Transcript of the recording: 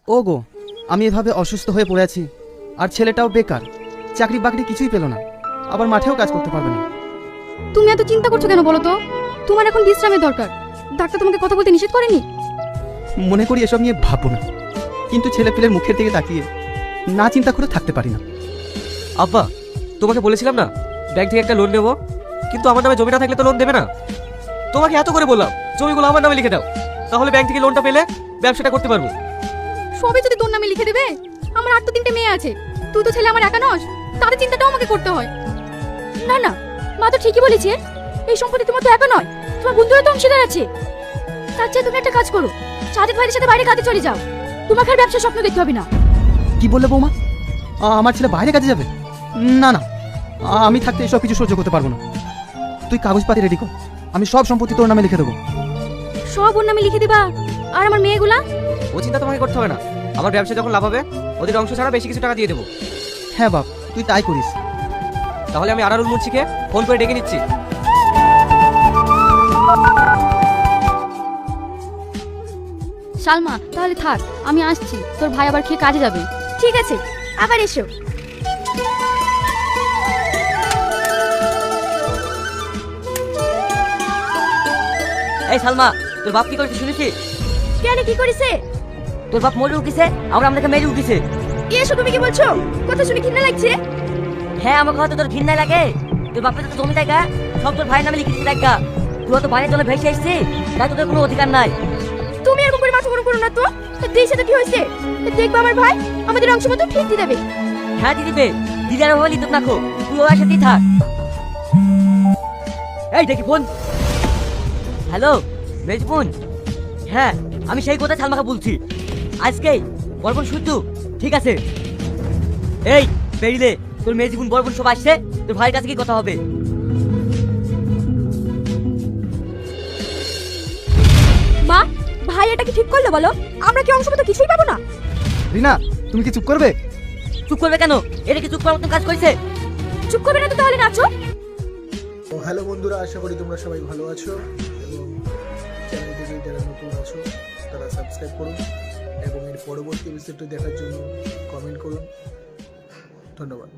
ও গো, আমি এভাবে অসুস্থ হয়ে পড়ে আছি, আর ছেলেটাও বেকার, চাকরি বাকরি কিছুই পেল না, আবার মাঠেও কাজ করতে পারবে না। তুমি এত চিন্তা করছো কেন বলো তো? তোমার এখন বিশ্রামের দরকার। ডাক্তার তোমাকে কথা বলতে নিষেধ করেনি? মনে করি এসব নিয়ে ভাববো না, কিন্তু ছেলে পেলের মুখের দিকে তাকিয়ে না চিন্তা করে থাকতে পারি না। আব্বা, তোমাকে বলেছিলাম না ব্যাংক থেকে একটা লোন নেবো, কিন্তু আমার নামে জমি না থাকলে তো লোন দেবে না। তোমাকে এত করে বললাম জমিগুলো আমার নামে লিখে দাও, তাহলে ব্যাংক থেকে লোনটা পেলে ব্যবসাটা করতে পারবো। সবই যদি তোর নামে লিখে দেবে? আমার আর তো 3টে মেয়ে আছে, তুই তো ছেলে আমার একা নস, তাদের চিন্তাটাও আমাকে করতে হয়। না না, মা তো ঠিকই বলেছে, এই সম্পত্তি তোমার তো একা নয়, তোমার বন্ধুরা তো অংশীদার আছে। তার চেয়ে তুমি একটা কাজ করো, সাজিদ ভাইয়ের সাথে বাইরে কাজে চলে যাও, তোমাকে আর ব্যবসার স্বপ্ন দেখতে হবে না। কি বললে বৌমা? আমার ছেলে বাইরে কাজে যাবে? না না, আমি থাকতে এসব কিছু সহ্য করতে পারবো না। তুই কাগজপাতি রেডি কর, আমি সব সম্পত্তি তোর নামে লিখে দেবো। সব ওর নামে লিখে দিবা? আর আমার মেয়েগুলা? ও চিন্তা তোমাকে করতে হবে না, আমার ব্যবসা যখন লাভ হবে ওদের অংশ ছাড়া বেশি কিছু টাকা দিয়ে দেবো। হ্যাঁ বাপ, তুই তাই করিস। তাহলে আমি আনারুল মুন্সিকে ফোন করে ডেকে নিচ্ছি। সালমা তাহলে থাক, আমি আসছি, তোর ভাই আবার খেয়ে কাজে যাবে। ঠিক আছে, আবার এসো। এই সালমা, তোর বাপ কি করেছে শুনেছিস? কেন, কি করেছে? তোর বাপ মরে উঠিছে, আমরা আমাদেরকে মেরে উঠিছে। এসো, তুমি কি বলছো? কথা শুনে ঘৃণা লাগছে। হ্যাঁ, আমার কথা তোর ঘৃণা লাগে? তোর বাপের তো জমি জায়গা সব তোর ভাইয়ের নামে লিখে দিতে দেখা। তুই তো বাইরের জন্য ভেসে এসেছিস, তাই তোদের কোনো অধিকার নাই। তুমি এরকম করে মাথা গরম করো না তো। দেশে তো কি হয়েছে দেখবা, আমার ভাই আমাদের অংশ মতো ঠিক দিয়ে দেবে। হ্যাঁ দিদিবে, দিদার ভাবে লিতুক নাখো, তুই ওর সাথেই থাক। এই দেখি ফোন। হ্যালো মেজবুন, হ্যাঁ আমি সেই কথা সালমাকে বলছি, আজকেই বরবন শুদ্ধ। ঠিক আছে, এই বেরিলে তোর মেজবুন বরবন সব আসছে, তোর ভাইয়ের কাছে কি কথা হবে। মা, ভাই এটা কি ঠিক করলো বলো? আমরা কি অংশ মতো কিছুই পাবো না? রিনা, তুমি কি চুপ করবে? চুপ করবে কেন? এটা কি চুপ করার মতন কাজ করেছে? চুপ করবে না তো তাহলে নাচো। তো হ্যালো বন্ধুরা, আশা করি তোমরা সবাই ভালো আছো এবং চ্যানেলটিকে যারা নতুন আছো তারা সাবস্ক্রাইব করুন এবং এর পরবর্তী এপিসোডটি দেখার জন্য কমেন্ট করুন। ধন্যবাদ।